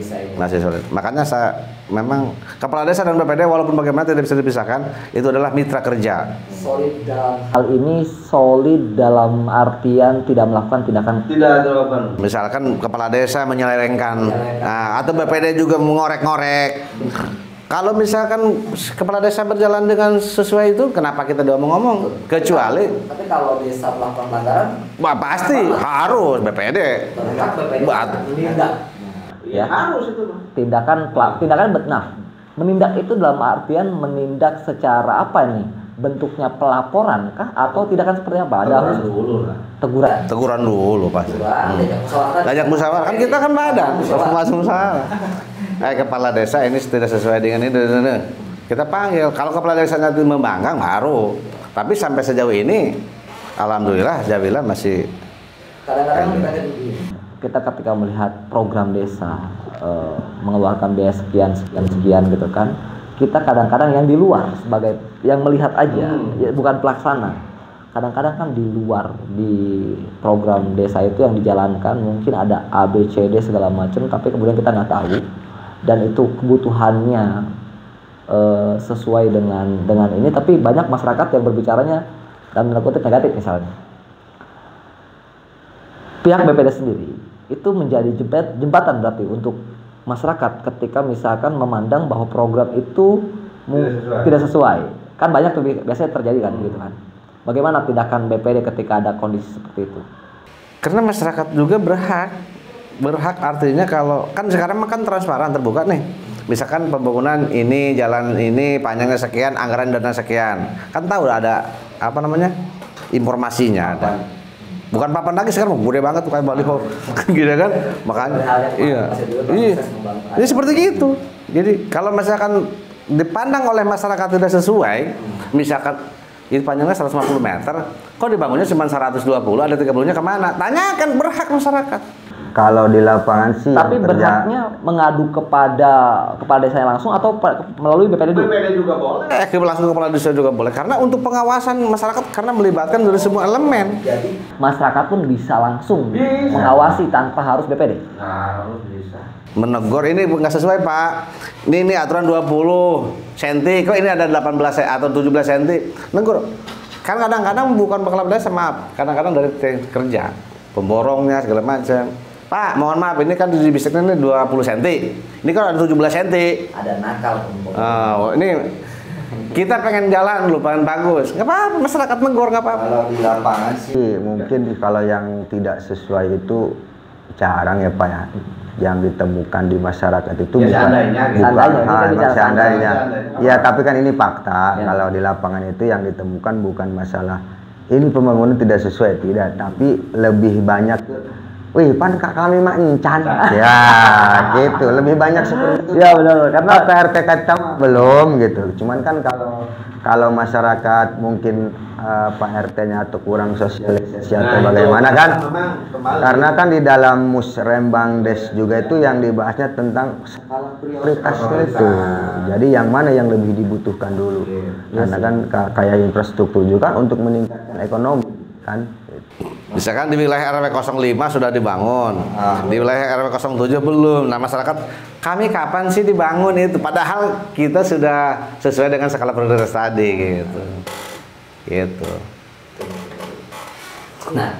Makanya saya memang kepala desa dan BPD walaupun bagaimana tidak bisa dipisahkan, itu adalah mitra kerja. Solid dalam hal ini, solid dalam artian tidak melakukan tindakan. Misalkan kepala desa menyelewengkan, atau BPD juga mengorek-ngorek. Kalau misalkan kepala desa berjalan dengan sesuai itu, kenapa kita ngomong? Kecuali. Tapi kalau desa melakukan pelanggaran, pasti harus BPD. Menindak. Ya. Harus itu. Tindakan benar. Menindak itu dalam artian menindak secara apa ini? Bentuknya pelaporan kah atau tindakan seperti apa? Ada teguran. Teguran dulu pasti. Ajak musyawarah kan kita kan badan, musyawarah. Kepala desa ini tidak sesuai dengan ini, kita panggil. Kalau kepala desanya itu membangkang baru. Tapi sampai sejauh ini, alhamdulillah Jawilan masih. Kadang-kadang kita ketika melihat program desa mengeluarkan biaya sekian gitu kan, kita kadang-kadang yang di luar sebagai yang melihat aja, bukan pelaksana. Kadang-kadang kan di luar di program desa itu yang dijalankan mungkin ada A, B, C, D segala macam, tapi kemudian kita nggak tahu. Dan itu kebutuhannya sesuai dengan ini, tapi banyak masyarakat yang berbicaranya dan menakutkan negatif misalnya. Pihak BPD sendiri itu menjadi jembatan berarti untuk masyarakat ketika misalkan memandang bahwa program itu tidak sesuai. Kan banyak tuh biasanya terjadi kan gitu kan. Bagaimana tindakan BPD ketika ada kondisi seperti itu? Karena masyarakat juga berhak artinya kalau kan sekarang kan transparan terbuka nih, misalkan pembangunan ini jalan ini panjangnya sekian, anggaran dana sekian, kan tahu ada apa namanya informasinya ada, bukan papan lagi sekarang gede banget tuh kayak baliho gitu kan, makanya ini seperti gitu. Jadi kalau misalkan dipandang oleh masyarakat tidak sesuai, misalkan ini panjangnya 150 meter, kok dibangunnya cuma 120, ada 30-nya kemana? Tanyakan, berhak masyarakat. Kalau di lapangan sih tapi berhaknya mengadu kepada desa langsung atau melalui BPD dulu? BPD juga boleh. Langsung ke kepala desa juga boleh. Karena untuk pengawasan masyarakat karena melibatkan dari semua elemen. Jadi masyarakat pun bisa langsung mengawasi tanpa harus BPD. Harus bisa. Menegur ini nggak sesuai Pak. Ini aturan 20 cm, kok ini ada 18 atau 17 cm. Negur. Kan kadang-kadang bukan kepala desa, maaf. Kadang-kadang dari kerja, pemborongnya segala macam. Pak, mohon maaf, ini kan di bisiknya ini 20 cm. Ini kan ada 17 cm. Ada nakal. Ini kita pengen jalan dulu, pengen bagus. Nggak apa-apa, masyarakat negur, nggak apa-apa. Kalau di lapangan sih, mungkin kalau yang tidak sesuai itu jarang ya Pak ya. Yang ditemukan di masyarakat itu seandainya. Ya, tapi kan ini fakta. Ya. Kalau di lapangan itu yang ditemukan bukan masalah ini pembangunan tidak sesuai, tidak. Tapi lebih banyak wih pan kak kami mah encan. Ya gitu, lebih banyak seperti itu. Ya benar, karena PRT kita belum gitu. Cuman kan kalau masyarakat mungkin Pak RT-nya atau kurang sosialisasi atau bagaimana kan, karena kan di dalam Musrembang Des juga itu yang dibahasnya tentang skala prioritasnya itu. Jadi yang mana yang lebih dibutuhkan dulu, karena kan kayak infrastruktur juga untuk meningkatkan ekonomi kan. Misalkan di wilayah RW 05 sudah dibangun, di wilayah RW 07 belum. Nah masyarakat, kami kapan sih dibangun itu? Padahal kita sudah sesuai dengan skala prioritas tadi gitu. Gitu. Nah,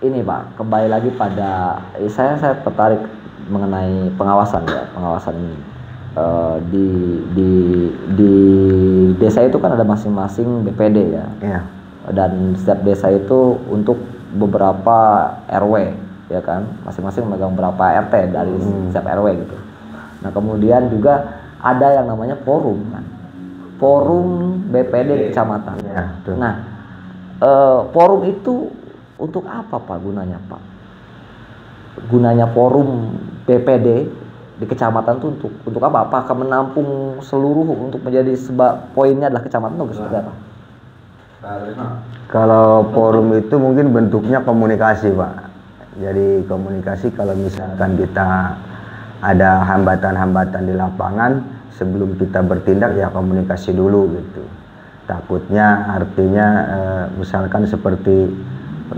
ini Pak, kembali lagi pada saya tertarik mengenai pengawasan ya, pengawasan ini. Di desa itu kan ada masing-masing BPD ya. Iya. Dan setiap desa itu untuk beberapa RW ya kan, masing-masing memegang berapa RT dari setiap RW gitu. Nah kemudian juga ada yang namanya forum kan, forum BPD kecamatan. Ya, nah forum itu untuk apa Pak gunanya Pak? Gunanya forum BPD di kecamatan itu untuk apa? Apakah menampung seluruh untuk menjadi poinnya adalah kecamatan atau seperti apa? Kalau forum itu mungkin bentuknya komunikasi Pak. Jadi komunikasi kalau misalkan kita ada hambatan-hambatan di lapangan, sebelum kita bertindak ya komunikasi dulu gitu. Takutnya artinya misalkan seperti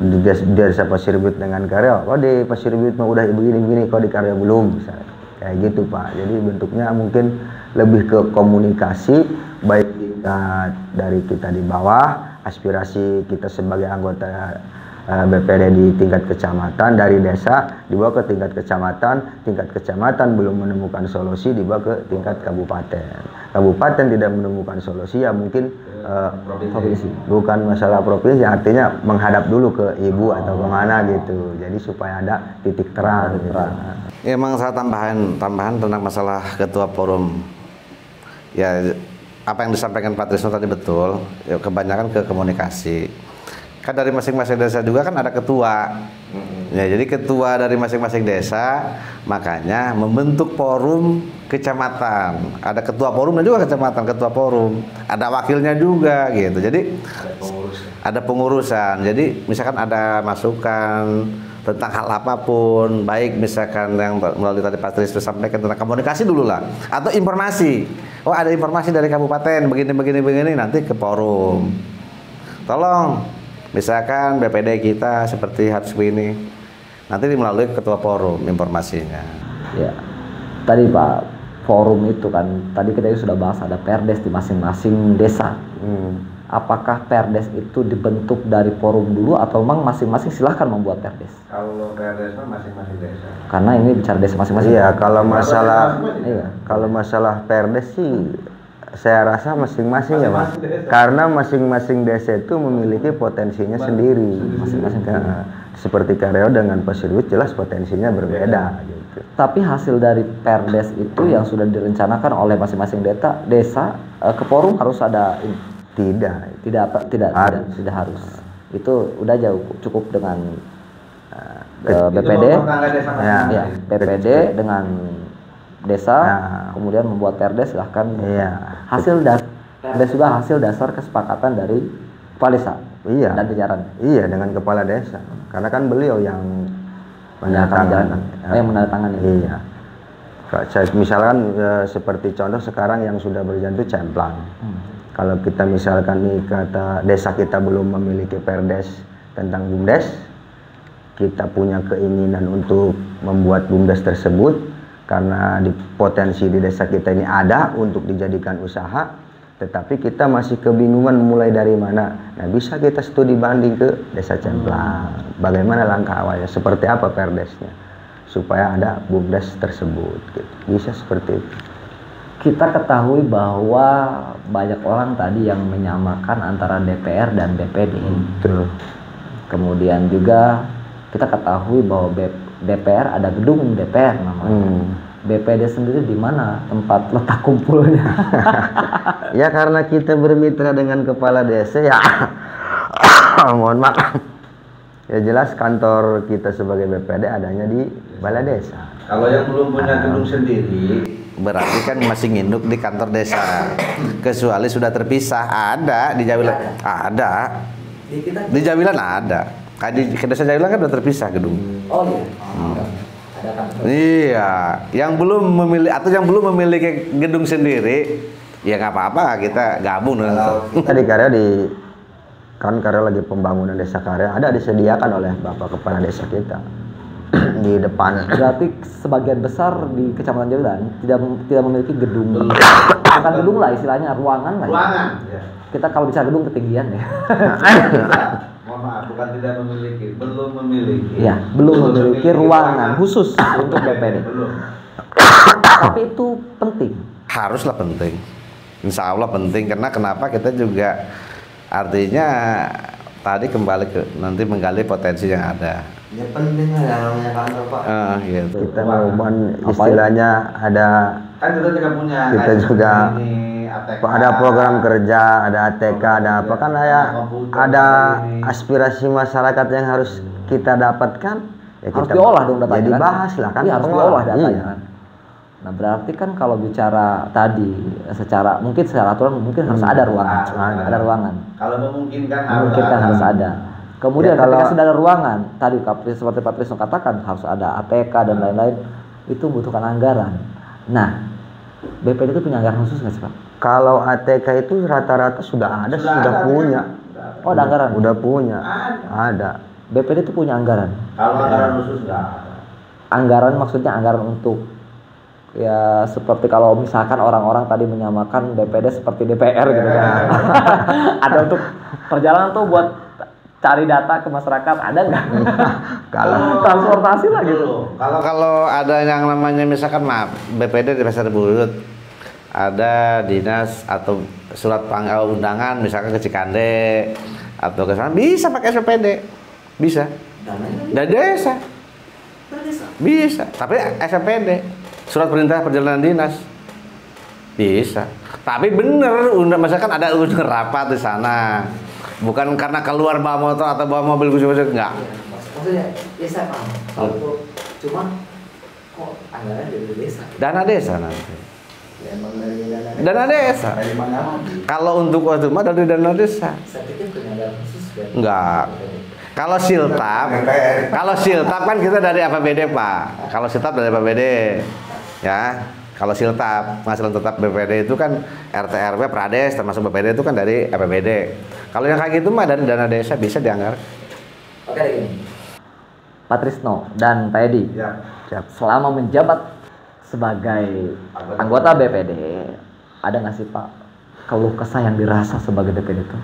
di desa Pasirbit dengan Karya, oh di Pasirbit mah udah begini-begini, kok di Karya belum, misalnya. Kayak gitu Pak. Jadi bentuknya mungkin lebih ke komunikasi, baik dari kita di bawah, aspirasi kita sebagai anggota BPD di tingkat kecamatan, dari desa dibawa ke tingkat kecamatan belum menemukan solusi dibawa ke tingkat kabupaten tidak menemukan solusi ya mungkin provinsi, bukan masalah provinsi, artinya menghadap dulu ke ibu atau kemana gitu, jadi supaya ada titik terang gitu. Ya, emang saya tambahan tentang masalah ketua forum ya, apa yang disampaikan Pak Trisno tadi betul ya, kebanyakan ke komunikasi. Kan dari masing-masing desa juga kan ada ketua. Ya, jadi ketua dari masing-masing desa makanya membentuk forum kecamatan. Ada ketua forum dan juga kecamatan, ketua forum. Ada wakilnya juga gitu. Jadi ada pengurusan. Jadi misalkan ada masukan tentang hal apapun, baik misalkan yang melalui tadi Pak Tris sampaikan tentang komunikasi dulu lah, atau informasi. Oh ada informasi dari kabupaten begini nanti ke forum. Tolong misalkan BPD kita seperti harus begini, nanti melalui ketua forum informasinya. Ya, tadi Pak, forum itu kan tadi kita sudah bahas ada perdes di masing-masing desa. Apakah perdes itu dibentuk dari forum dulu atau memang masing-masing silahkan membuat perdes? Kalau perdes masing-masing desa. Karena ini bicara desa masing-masing. Iya, kalau masalah perdes sih saya rasa masing-masing ya Pak. Karena masing-masing desa itu memiliki potensinya sendiri. Masing-masing seperti Kareo dengan Pasirbit jelas potensinya berbeda gitu. Tapi hasil dari perdes itu yang sudah direncanakan oleh masing-masing desa ke forum harus ada tidak harus. Itu udah jauh cukup dengan BPD ya, BPD dengan desa kemudian membuat perdes silahkan. Hasil perdes juga hasil dasar kesepakatan dari kepala desa dan jajaran. Iya, dengan kepala desa. Karena kan beliau yang menandatangani. Iya. Misalkan seperti contoh sekarang yang sudah berjalan itu Cemplang. Kalau kita misalkan nih kata desa kita belum memiliki perdes tentang BUMDes, kita punya keinginan untuk membuat BUMDes tersebut karena potensi di desa kita ini ada untuk dijadikan usaha, tetapi kita masih kebingungan mulai dari mana. Nah, bisa kita studi banding ke desa Cemplang. Bagaimana langkah awalnya, seperti apa perdesnya, supaya ada BUMDes tersebut. Gitu. Bisa seperti itu. Kita ketahui bahwa banyak orang tadi yang menyamakan antara DPR dan BPD. Betul. Kemudian juga kita ketahui bahwa DPR ada gedung DPR namanya. BPD sendiri di mana tempat letak kumpulnya? Ya karena kita bermitra dengan kepala desa ya mohon maaf. Ya jelas kantor kita sebagai BPD adanya di balai desa. Kalau yang belum punya gedung sendiri, berarti kan masih nginduk di kantor desa. Kecuali sudah terpisah, ada di Jawilan, ada. Di Jawilan ada. Kayak di desa Jawilan kan udah terpisah gedung. Oh iya. Ada kantor. Iya, yang belum memiliki atau yang belum memiliki gedung sendiri, ya nggak apa-apa kita gabung dengan. Tadi karya karya lagi pembangunan desa karya ada disediakan oleh Bapak Kepala Desa kita di depan. Berarti sebagian besar di Kecamatan Jawilan tidak memiliki gedung. Bukan gedung lah istilahnya, ruangan lah. Ruangan. Ya. Kita kalau bicara gedung ketinggian ya. Mohon maaf, bukan tidak memiliki, belum memiliki. Iya, belum memiliki ruangan khusus untuk BPD. Belum. Tapi itu penting. Haruslah penting. Insya Allah penting karena kenapa kita juga artinya tadi kembali ke nanti menggali potensi yang ada. Ya penting lah namanya kantor Pak. Gitu. Kita mau istilahnya ada. Kan kita juga punya. Kita juga. ATK, ada program kerja, ada ATK, ada apa kan ada aspirasi masyarakat yang harus kita dapatkan. Ya Harus kita diolah dong datanya. Jadi bahas lah kan. Iya, harus diolah datanya iya. kan. Nah berarti kan kalau bicara tadi mungkin secara aturan mungkin harus ada ruangan, ada ruangan. Kalau memungkinkan harus ada. Kemudian Ya, ketika sudah ada ruangan, tadi seperti Pak Trisno katakan harus ada ATK dan lain-lain, itu membutuhkan anggaran. Nah, BPD itu punya anggaran khusus nggak sih Pak? Kalau ATK itu rata-rata sudah punya. Oh, ada anggaran? Udah punya. Ada. BPD itu punya anggaran. Kalau anggaran khusus nggak ada. Anggaran maksudnya anggaran untuk ya seperti kalau misalkan orang-orang tadi menyamakan BPD seperti DPR gitu kan. Ada untuk perjalanan tuh buat cari data ke masyarakat, ada nggak? Kalau transportasi lah gitu. Kalau ada yang namanya misalkan maaf BPD di Pasar Burut, ada dinas atau surat panggilan undangan misalkan ke Cikande atau ke sana bisa pakai SPPD, bisa. Dan desa. Bisa, tapi SPPD, surat perintah perjalanan dinas. Bisa. Tapi bener, misalkan ada undang rapat di sana. Bukan karena keluar bawa motor atau bawa mobil khusus-khusus, enggak. Maksudnya, ya saya paham. Kalau itu cuma kok anggaran dari desa. Dana desa nanti. Ya, emang dari Dana desa. Dari mana lagi? Kalau untuk waktu mah dari dana desa. Saya pikir punya anggaran khusus kan? Enggak. Kalau siltap kan kita dari APBD Pak. Kalau siltap dari APBD, ya. Kalau siltap penghasilan tetap BPD itu kan RT RW Prades termasuk BPD itu kan dari APBD. Kalau yang kayak gitu mah dari dana desa bisa dianggar. Oke gini. Pak Trisno dan Pak Edi, Ya. selama menjabat sebagai anggota BPD, ada nggak sih Pak keluh kesah yang dirasa sebagai BPD itu?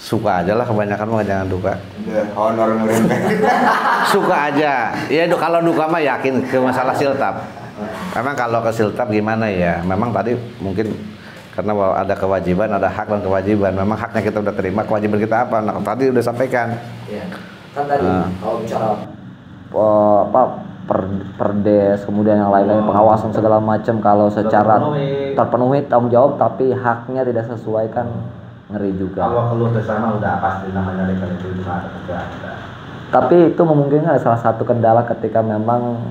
Suka aja lah kebanyakan mah jangan duka. honor Suka aja. Ya kalau duka mah yakin ke masalah siltap. Memang kalau ke siltap gimana ya? Memang tadi mungkin karena ada kewajiban, ada hak dan kewajiban. Memang haknya kita udah terima, kewajiban kita apa? Nah, tadi udah sampaikan. Iya. Kan tadi kalau bicara perdes kemudian yang lain-lain pengawasan segala macam kalau secara terpenuhi tanggung jawab tapi haknya tidak sesuai kan ngeri juga. Kalau keluh bersama udah pasti namanya legal itu ada kerja. Tapi itu memungkinkan ada salah satu kendala ketika memang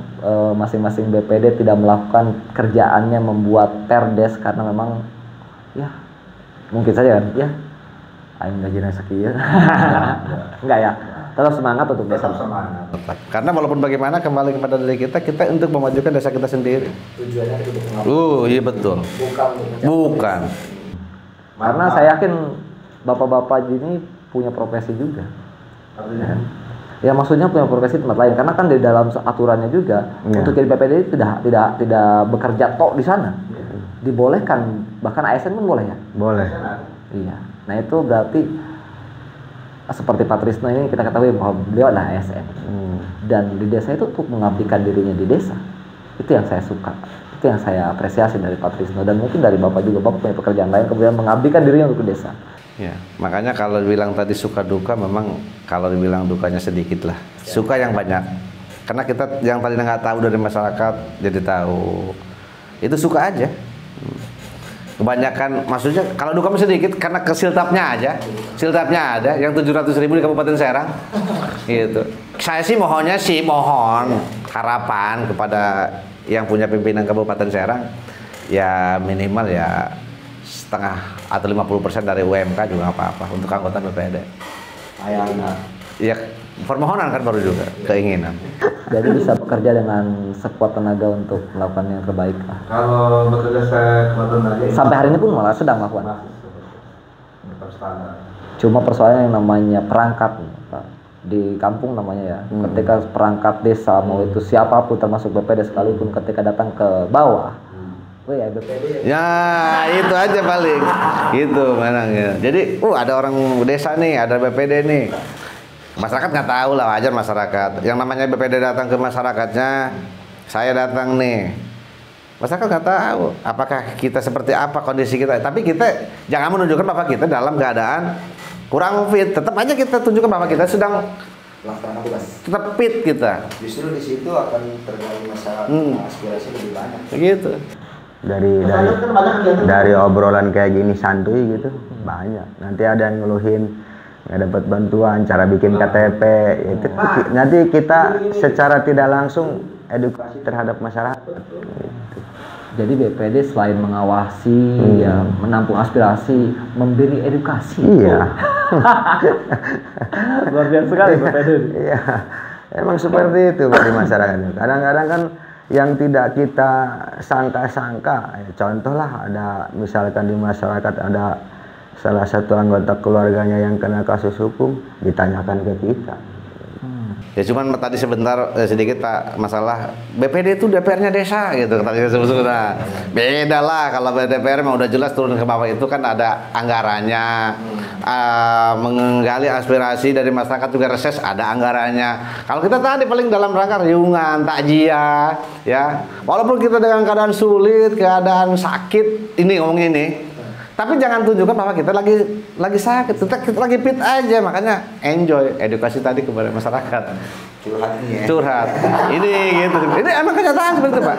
masing-masing BPD tidak melakukan kerjaannya membuat perdes karena memang ya mungkin saja kan ya aing gajinya sekian. Enggak ya. Tetap semangat untuk desa. Semangat. Karena walaupun bagaimana kembali kepada diri kita untuk memajukan desa kita sendiri. Tujuannya untuk Iya betul. Bukan. Karena saya yakin bapak-bapak ini punya profesi juga. Ya maksudnya punya profesi tempat lain karena kan di dalam aturannya juga untuk jadi BPD tidak bekerja tok di sana. Dibolehkan bahkan ASN pun boleh ya? Boleh. Iya. Nah itu berarti seperti Pak Trisno ini kita ketahui bahwa beliau adalah ASN. Dan di desa itu untuk mengabdikan dirinya di desa. Itu yang saya suka. Itu yang saya apresiasi dari Pak Trisno dan mungkin dari Bapak juga. Bapak punya pekerjaan lain kemudian mengabdikan dirinya untuk desa. Ya, makanya kalau dibilang tadi suka duka memang kalau dibilang dukanya sedikit lah. Suka yang banyak. Karena kita yang tadi nggak tahu dari masyarakat jadi tahu. Itu suka aja. Kebanyakan, maksudnya kalau duka sedikit karena kesiltapnya aja, siltapnya ada yang 700.000 di Kabupaten Serang, gitu. Saya sih mohon harapan kepada yang punya pimpinan Kabupaten Serang, ya minimal ya setengah atau 50% dari UMK juga apa-apa untuk anggota BPD. Ya permohonan kan baru juga keinginan. Jadi bisa bekerja dengan sekuat tenaga untuk melakukan yang terbaik. Kalau bekerja sekuat tenaga sampai hari ini pun malah sedang melakukan. Cuma persoalannya yang namanya perangkat, Pak. Di kampung namanya ya. Ketika perangkat desa mau itu siapapun termasuk BPD sekalipun ketika datang ke bawah, ya BPD. Ya itu aja paling, gitu menangnya. Jadi, ada orang desa nih, ada BPD nih. Masyarakat nggak tahu lah, wajar masyarakat. Yang namanya BPD datang ke masyarakatnya, saya datang nih. Masyarakat nggak tahu apakah kita seperti apa kondisi kita. Tapi kita jangan menunjukkan bahwa kita dalam keadaan kurang fit. Tetap aja kita tunjukkan bahwa kita sedang tetap fit kita. Justru di situ akan tergali masalah aspirasi lebih banyak. Begitu. Dari obrolan kayak gini santuy gitu banyak. Nanti ada yang ngeluhin nggak dapat bantuan, cara bikin KTP, itu nanti kita secara tidak langsung edukasi terhadap masyarakat. Gitu. Jadi BPD selain mengawasi, ya menampung aspirasi, memberi edukasi. Iya. Luar biasa sekali BPD. Iya, emang seperti itu di masyarakat. Kadang-kadang kan yang tidak kita sangka-sangka, contoh lah ada misalkan di masyarakat ada salah satu anggota keluarganya yang kena kasus hukum, ditanyakan ke kita. Ya cuman tadi sebentar sedikit Pak, masalah BPD itu DPR-nya desa gitu. Tadi sebetulnya beda lah, kalau DPR mah udah jelas turun ke bawah itu kan ada anggarannya, menggali aspirasi dari masyarakat juga reses ada anggarannya. Kalau kita tadi paling dalam rangka riungan, takjiah, ya walaupun kita dengan keadaan sulit, keadaan sakit, ini ngomong ini. Tapi jangan tunjukkan bahwa kita lagi sakit, kita lagi fit aja. Makanya enjoy edukasi tadi kepada masyarakat. Curhat. Ini gitu. Ini emang kenyataan seperti itu, Pak.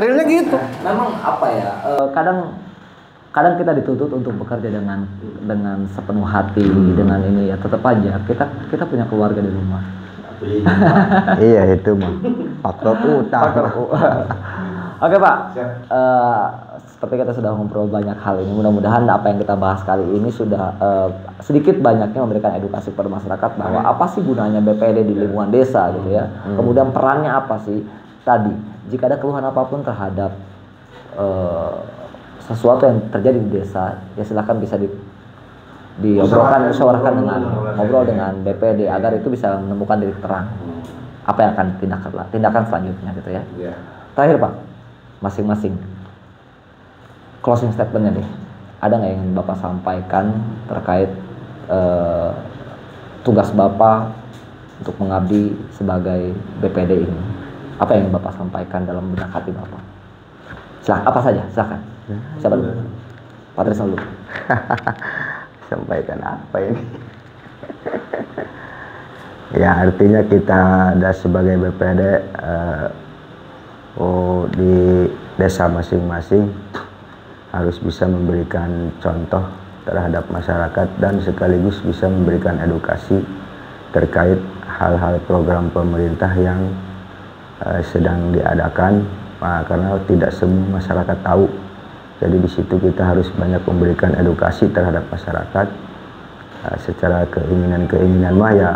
Realnya gitu. Memang apa ya? Kadang kita dituntut untuk bekerja dengan sepenuh hati, dengan ini ya. Tetap aja kita punya keluarga di rumah. Iya itu mah faktor utama. Oke Pak, seperti kita sudah ngobrol banyak hal ini, mudah-mudahan apa yang kita bahas kali ini sudah sedikit banyaknya memberikan edukasi kepada masyarakat bahwa apa sih gunanya BPD di lingkungan desa gitu ya. Kemudian perannya apa sih tadi, jika ada keluhan apapun terhadap sesuatu yang terjadi di desa, ya silakan bisa diobrolkan, musyawarahkan ngobrol dengan BPD agar itu bisa menemukan titik terang apa yang akan tindakan selanjutnya gitu ya. Terakhir Pak, masing-masing closing statementnya deh, ada nggak yang ingin Bapak sampaikan terkait tugas Bapak untuk mengabdi sebagai BPD ini? Apa yang Bapak sampaikan dalam benak hati Bapak? Apa saja, silakan. Siapa dulu? Pak Trisno dulu. Sampaikan apa ini? Ya artinya kita ada sebagai BPD di desa masing-masing harus bisa memberikan contoh terhadap masyarakat dan sekaligus bisa memberikan edukasi terkait hal-hal program pemerintah yang sedang diadakan, karena tidak semua masyarakat tahu. Jadi di situ kita harus banyak memberikan edukasi terhadap masyarakat. Secara keinginan mah ya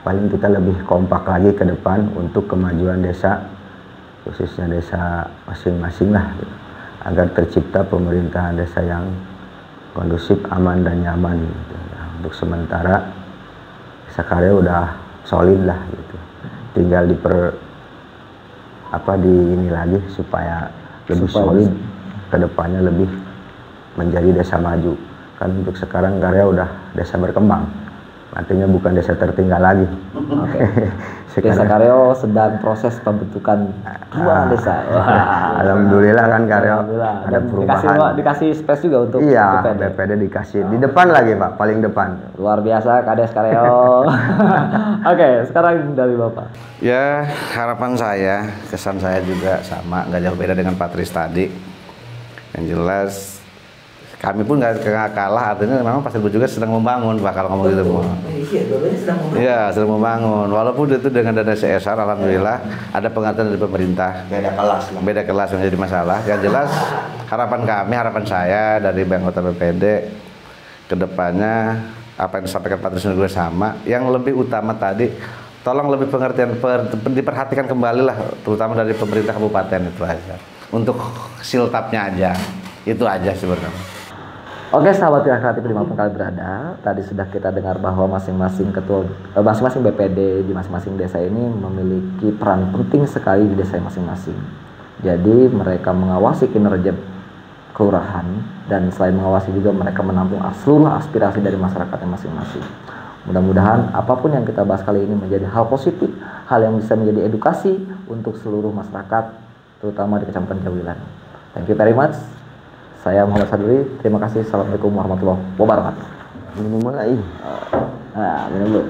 paling kita lebih kompak lagi ke depan untuk kemajuan desa, khususnya desa masing-masing lah, gitu, agar tercipta pemerintahan desa yang kondusif, aman dan nyaman gitu. Nah, untuk sementara desa Karya udah solid lah gitu, tinggal di ini lagi supaya lebih solid, kedepannya lebih menjadi desa maju. Kan untuk sekarang Karya udah desa berkembang, artinya bukan desa tertinggal lagi. Desa Karyo sedang proses pembentukan desa. Alhamdulillah kan Karyo ada perubahan. Dikasih space juga untuk BPD dikasih di depan lagi Pak, paling depan. Luar biasa Kades Karyo. Oke, sekarang dari Bapak. Ya harapan saya, kesan saya juga sama, nggak jauh beda dengan Pak Tris tadi. Yang jelas kami pun nggak kalah, artinya memang Pasir Bo juga sedang membangun, bakal ngomong gitu. Iya, dua-duanya sedang membangun. Iya, sedang membangun. Walaupun itu dengan dana CSR, alhamdulillah ada pengertian dari pemerintah. Beda kelas lah. Beda kelas yang jadi masalah. Yang jelas harapan kami, harapan saya dari anggota BPD kedepannya apa yang disampaikan Pak Trisno juga sama. Yang lebih utama tadi, tolong lebih pengertian, diperhatikan kembali lah, terutama dari pemerintah kabupaten itu aja. Untuk siltapnya aja, itu aja sebenarnya. Oke, sahabat Wilayah Kreatif dimanapun kalian berada, tadi sudah kita dengar bahwa masing-masing masing-masing BPD di masing-masing desa ini memiliki peran penting sekali di desa masing-masing. Jadi mereka mengawasi kinerja kelurahan dan selain mengawasi juga mereka menampung seluruh aspirasi dari masyarakatnya masing-masing. Mudah-mudahan apapun yang kita bahas kali ini menjadi hal positif, hal yang bisa menjadi edukasi untuk seluruh masyarakat, terutama di Kecamatan Jawilan. Thank you very much. Saya Muhammad Saduri, terima kasih. Assalamualaikum warahmatullahi wabarakatuh. Minum lagi. Nah, minum dulu.